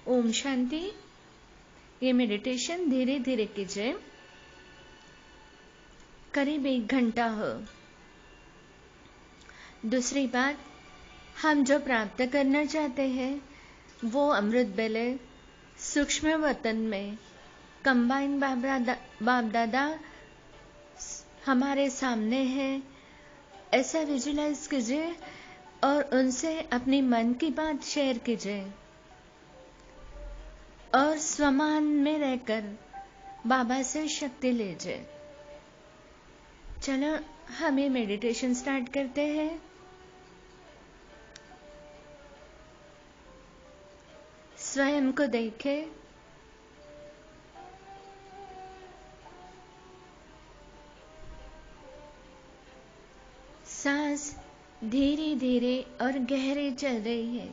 ओम शांति। ये मेडिटेशन धीरे धीरे कीजिए, करीब 1 घंटा हो। दूसरी बात, हम जो प्राप्त करना चाहते हैं वो अमृत बेले सूक्ष्म वतन में कंबाइन बाप दादा हमारे सामने है, ऐसा विजुलाइज कीजिए और उनसे अपनी मन की बात शेयर कीजिए और स्वमान में रहकर बाबा से शक्ति लीजिए। चलो हम ये मेडिटेशन स्टार्ट करते हैं। स्वयं को देखें, सांस धीरे धीरे और गहरे चल रही है।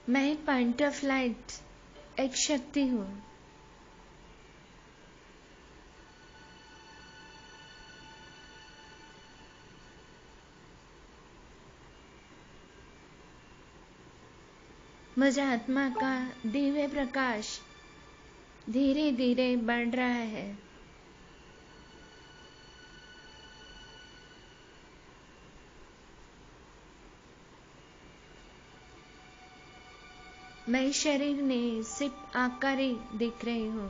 मैं पॉइंट ऑफ लाइट एक शक्ति हूँ। मुझे आत्मा का दिव्य प्रकाश धीरे धीरे बढ़ रहा है। मैं शरीर में सिर्फ आकार ही दिख रही हूँ।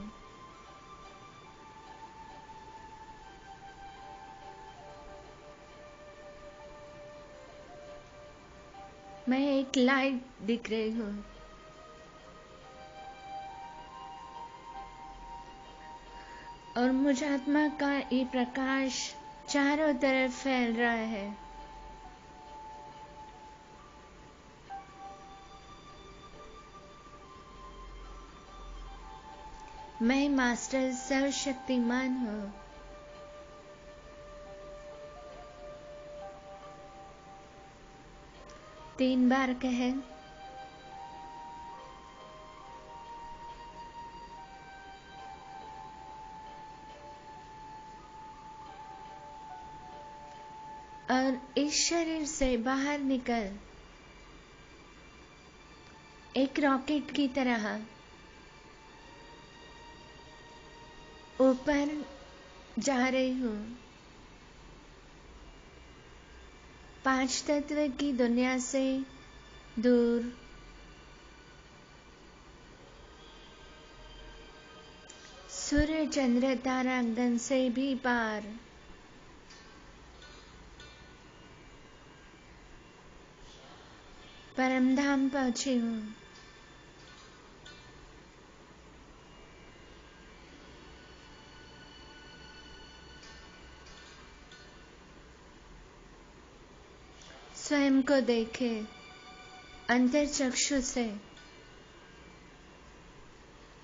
मैं एक लाइट दिख रही हूँ। और मुझे आत्मा का ये प्रकाश चारों तरफ फैल रहा है। मैं मास्टर सर्वशक्तिमान हूँ। तीन बार कहें। और इस शरीर से बाहर निकल एक रॉकेट की तरह ऊपर जा रही हूँ। 5 तत्व की दुनिया से दूर, सूर्य चंद्र तारांगन से भी पार, परमधाम पहुंची हूँ। स्वयं को देखे अंतर चक्षु से।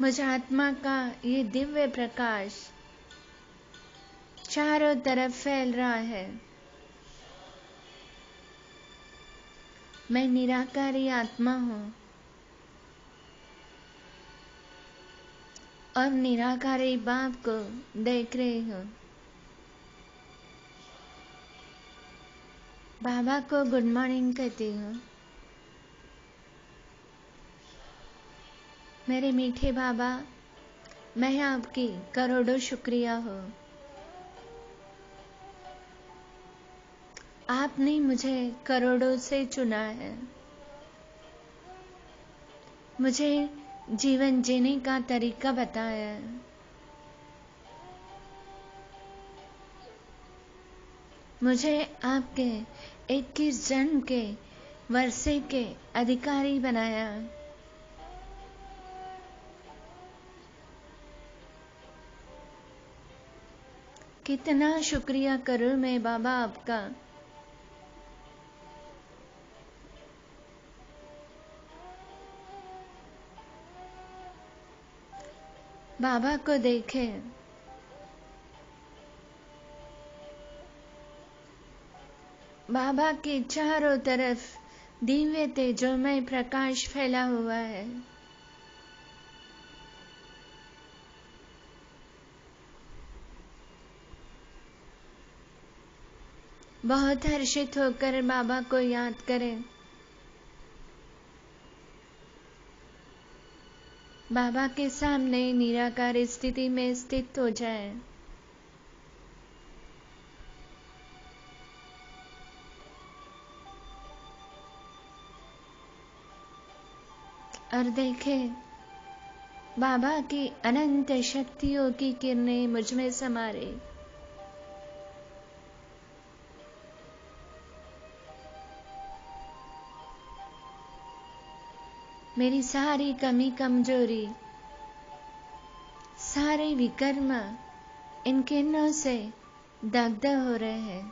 मुझे आत्मा का ये दिव्य प्रकाश चारों तरफ फैल रहा है। मैं निराकारी आत्मा हूँ और निराकारी बाप को देख रही हूँ। बाबा को गुड मॉर्निंग कहती हूँ। मेरे मीठे बाबा, मैं आपकी करोड़ों शुक्रिया हूँ। आपने मुझे करोड़ों से चुना है। मुझे जीवन जीने का तरीका बताया है। मुझे आपके 21 जन्म के वर्षे के अधिकारी बनाया। कितना शुक्रिया करूं मैं बाबा आपका। बाबा को देखें। बाबा के चारों तरफ दिव्य तेजोमय प्रकाश फैला हुआ है। बहुत हर्षित होकर बाबा को याद करें। बाबा के सामने निराकार स्थिति में स्थित हो जाए। और देखें बाबा की अनंत शक्तियों की किरणें मुझ में समा रही। मेरी सारी कमी कमजोरी, सारे विकर्म इन किरणों से दग्ध हो रहे हैं।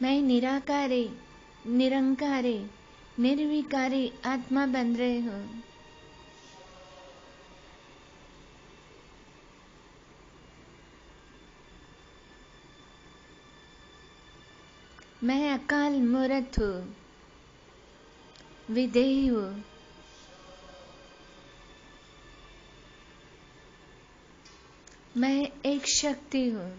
मैं निराकारी, निरंकारी, निर्विकारी आत्मा बन रही हूँ। मैं अकाल मूर्त हूँ, विदेही हूँ। मैं एक शक्ति हूँ।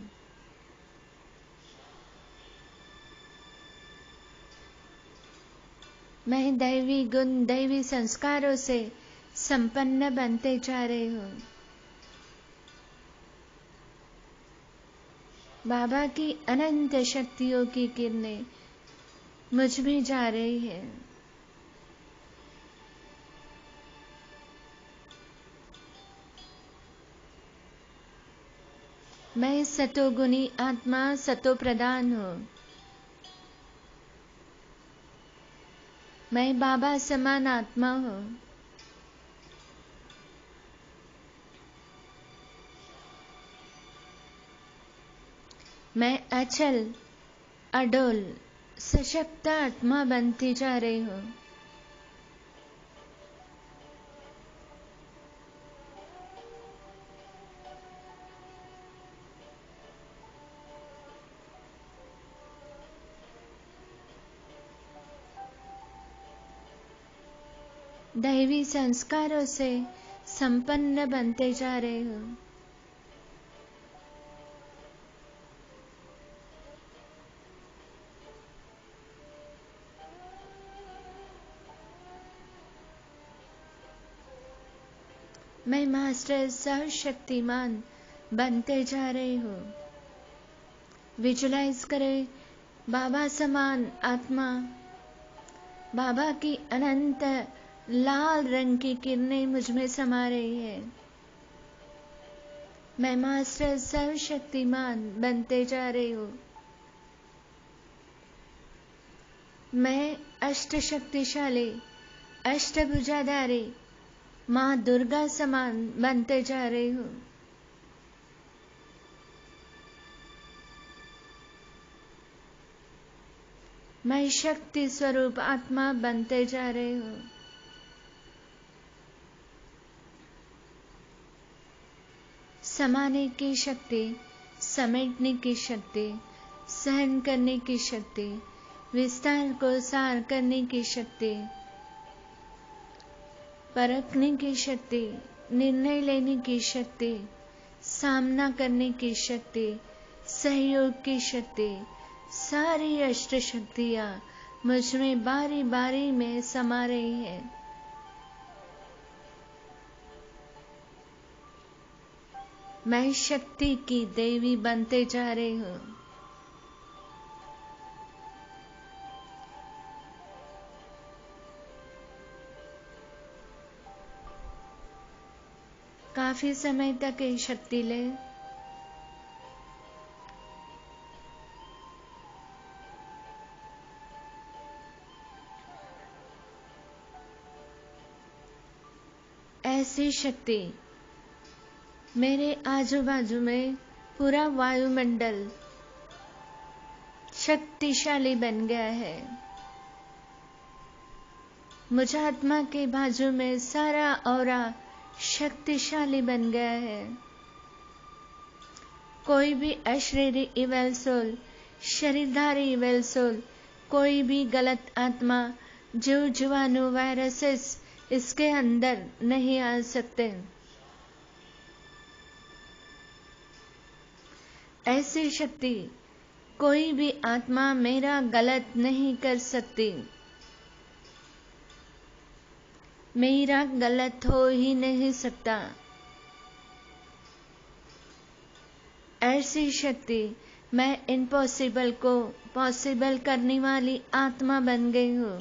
मैं दैवी गुण, दैवी संस्कारों से संपन्न बनते जा रही हूँ। बाबा की अनंत शक्तियों की किरणें मुझ में जा रही है। मैं सतोगुणी आत्मा, सतो प्रधान हूँ। मैं बाबा समान आत्मा हूँ। मैं अचल, अडोल, सशक्त आत्मा बनती जा रही हूँ। दैवी संस्कारों से संपन्न बनते जा रहे हो। मैं मास्टर सर्वशक्तिमान बनते जा रही हूँ। विजुलाइज करें बाबा समान आत्मा, बाबा की अनंत लाल रंग की किरणें मुझ में समा रही है। मैं मास्टर सर्वशक्तिमान बनते जा रही हूँ। मैं अष्ट शक्तिशाली, अष्टभुजाधारी माँ दुर्गा समान बनते जा रही हूँ। मैं शक्ति स्वरूप आत्मा बनते जा रही हूँ। समाने की शक्ति, समेटने की शक्ति, सहन करने की शक्ति, विस्तार को सार करने की शक्ति, परखने की शक्ति, निर्णय लेने की शक्ति, सामना करने की शक्ति, सहयोग की शक्ति, सारी अष्ट शक्तियाँ मुझ में बारी बारी में समा रही है। मैं शक्ति की देवी बनते जा रही हूँ। काफी समय तक ये शक्ति ले। ऐसी शक्ति मेरे आजू बाजू में पूरा वायुमंडल शक्तिशाली बन गया है। मुझ आत्मा के बाजू में सारा ऑरा शक्तिशाली बन गया है। कोई भी अशरीरी इवल सोल, शरीरधारी इवल सोल, कोई भी गलत आत्मा, जीव जीवाणु, वायरसेस इसके अंदर नहीं आ सकते। ऐसी शक्ति कोई भी आत्मा मेरा गलत नहीं कर सकती। मेरा गलत हो ही नहीं सकता। ऐसी शक्ति, मैं इम्पॉसिबल को पॉसिबल करने वाली आत्मा बन गई हूँ।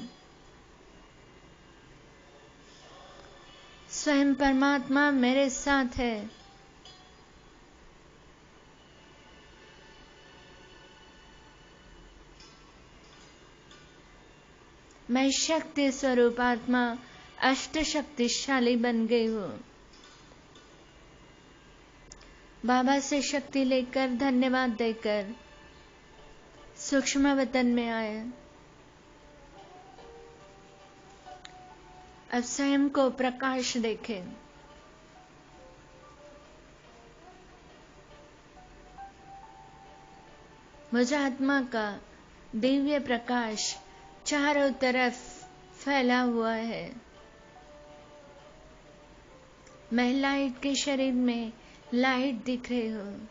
स्वयं परमात्मा मेरे साथ है। मैं शक्ति स्वरूप आत्मा अष्ट शक्तिशाली बन गई हूँ। बाबा से शक्ति लेकर, धन्यवाद देकर सूक्ष्म वतन में आए। अब स्वयं को प्रकाश देखें। मुझ आत्मा का दिव्य प्रकाश चारों तरफ फैला हुआ है। मैं लाइट के शरीर में लाइट दिख रही हूँ।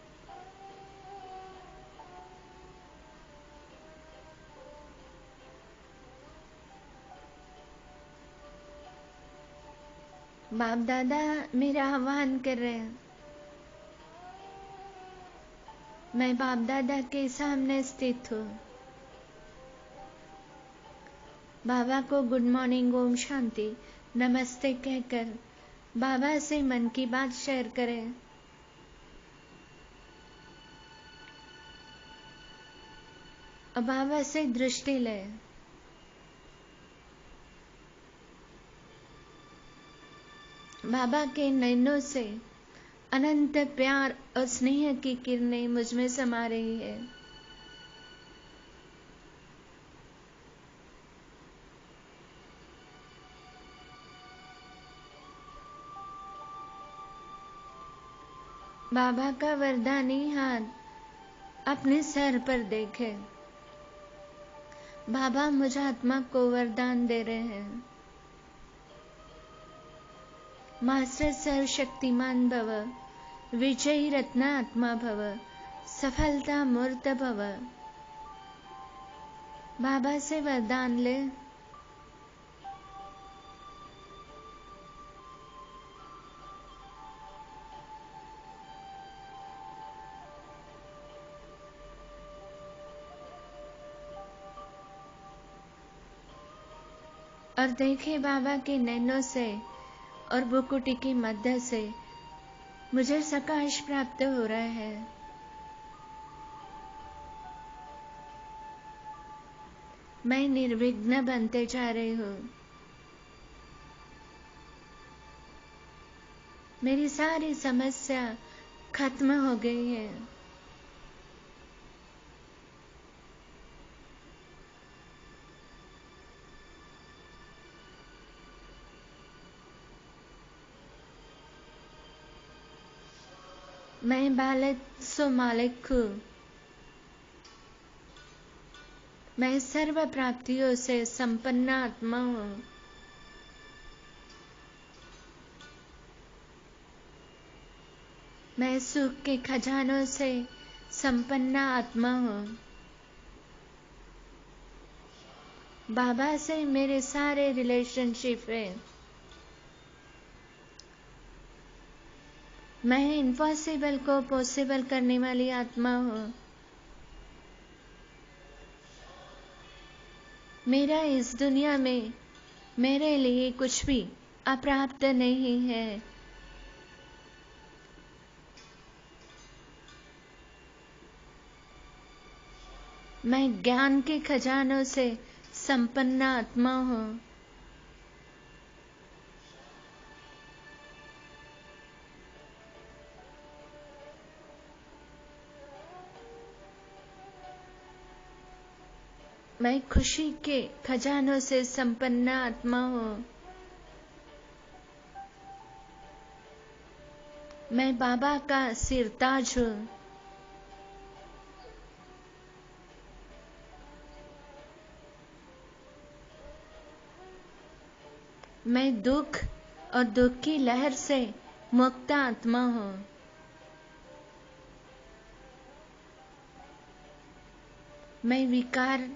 बाप दादा मेरा आह्वान कर रहे हैं। मैं बाप दादा के सामने स्थित हूँ। बाबा को गुड मॉर्निंग, ओम शांति, नमस्ते कहकर बाबा से मन की बात शेयर करें। और बाबा से दृष्टि लें। बाबा के नैनों से अनंत प्यार और स्नेह की किरणें मुझ में समा रही है। बाबा का वरदानी हाथ अपने सर पर देखे। बाबा मुझ आत्मा को वरदान दे रहे हैं। मास्टर सर्वशक्तिमान भव, विजयी रत्न आत्मा भव, सफलता मूर्त भव। बाबा से वरदान ले। और देखे बाबा के नैनों से और बुकुटी के मध्य से मुझे प्रकाश प्राप्त हो रहा है। मैं निर्विघ्न बनते जा रही हूँ। मेरी सारी समस्या खत्म हो गई है। मैं बालक सो मालिक हूँ। मैं सर्व प्राप्तियों से संपन्न आत्मा हूँ। मैं सुख के खजानों से संपन्न आत्मा हूँ। बाबा से मेरे सारे रिलेशनशिप है। मैं इम्पॉसिबल को पॉसिबल करने वाली आत्मा हूँ। मेरा इस दुनिया में मेरे लिए कुछ भी अप्राप्त नहीं है। मैं ज्ञान के खजानों से संपन्न आत्मा हूँ। मैं खुशी के खजानों से संपन्न आत्मा हूँ। मैं बाबा का सिरताज हूँ। मैं दुख और दुख की लहर से मुक्त आत्मा हूँ। मैं विकार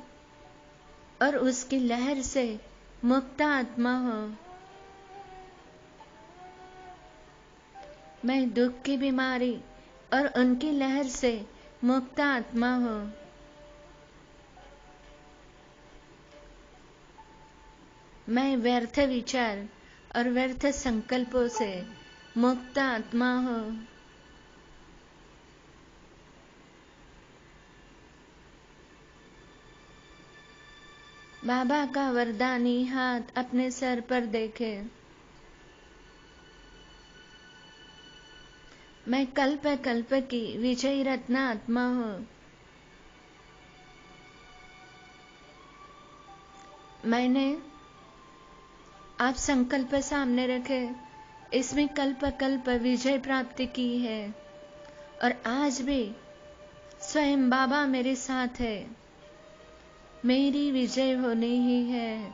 और उसकी लहर से मुक्त आत्मा हूँ। मैं दुख की बीमारी और उनकी लहर से मुक्त आत्मा हूँ। मैं व्यर्थ विचार और व्यर्थ संकल्पों से मुक्त आत्मा हूँ। बाबा का वरदानी हाथ अपने सर पर देखे। मैं कल्प कल्प की विजयी रत्न आत्मा हूँ। मैंने आप संकल्प सामने रखे, इसमें कल्प कल्प विजय प्राप्ति की है और आज भी स्वयं बाबा मेरे साथ है। मेरी विजय होनी ही है।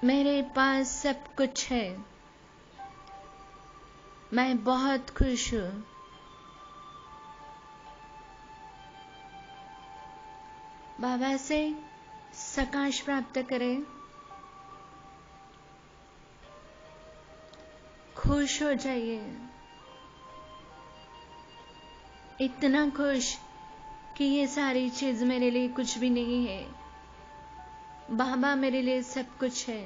मेरे पास सब कुछ है। मैं बहुत खुश हूँ। बाबा से सकाश प्राप्त करें। खुश हो जाइए, इतना खुश कि ये सारी चीज मेरे लिए कुछ भी नहीं है। बाबा मेरे लिए सब कुछ है।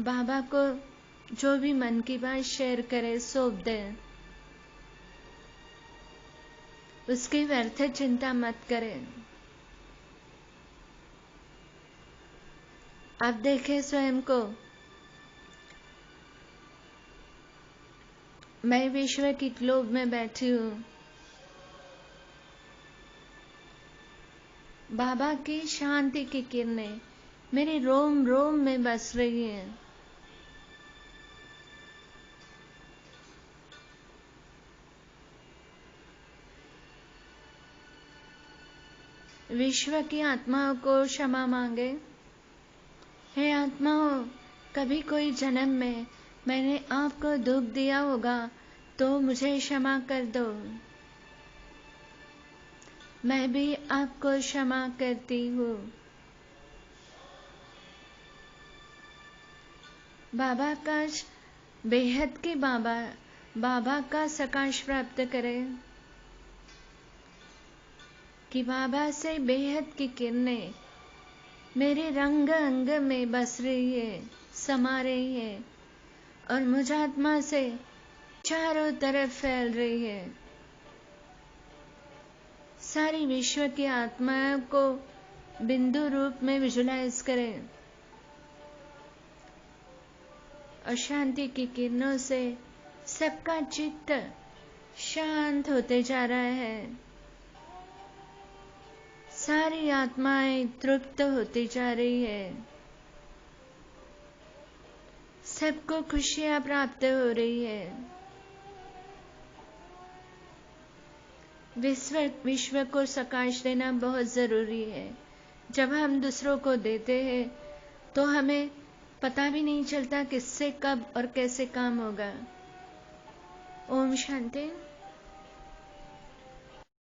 बाबा को जो भी मन की बात शेयर करे, सौंप दे। उसकी व्यर्थ चिंता मत करें। आप देखें स्वयं को, मैं विश्व की ग्लोब में बैठी हूँ। बाबा की शांति की किरणें मेरे रोम रोम में बस रही हैं। विश्व की आत्माओं को क्षमा मांगे। हे आत्माओं, कभी कोई जन्म में मैंने आपको दुख दिया होगा तो मुझे क्षमा कर दो। मैं भी आपको क्षमा करती हूँ। बाबा का बेहद के बाबा का सकाश प्राप्त करें कि बाबा से बेहद की किरणें मेरे रंग अंग में बस रही है, समा रही है और मुझ आत्मा से चारों तरफ फैल रही है। सारी विश्व की आत्माओं को बिंदु रूप में विजुलाइज करें। अशांति की किरणों से सबका चित्त शांत होते जा रहा है। सारी आत्माएं तृप्त होती जा रही है। सबको खुशियां प्राप्त हो रही है। विश्व को सकाश देना बहुत जरूरी है। जब हम दूसरों को देते हैं तो हमें पता भी नहीं चलता किससे कब और कैसे काम होगा। ओम शांति।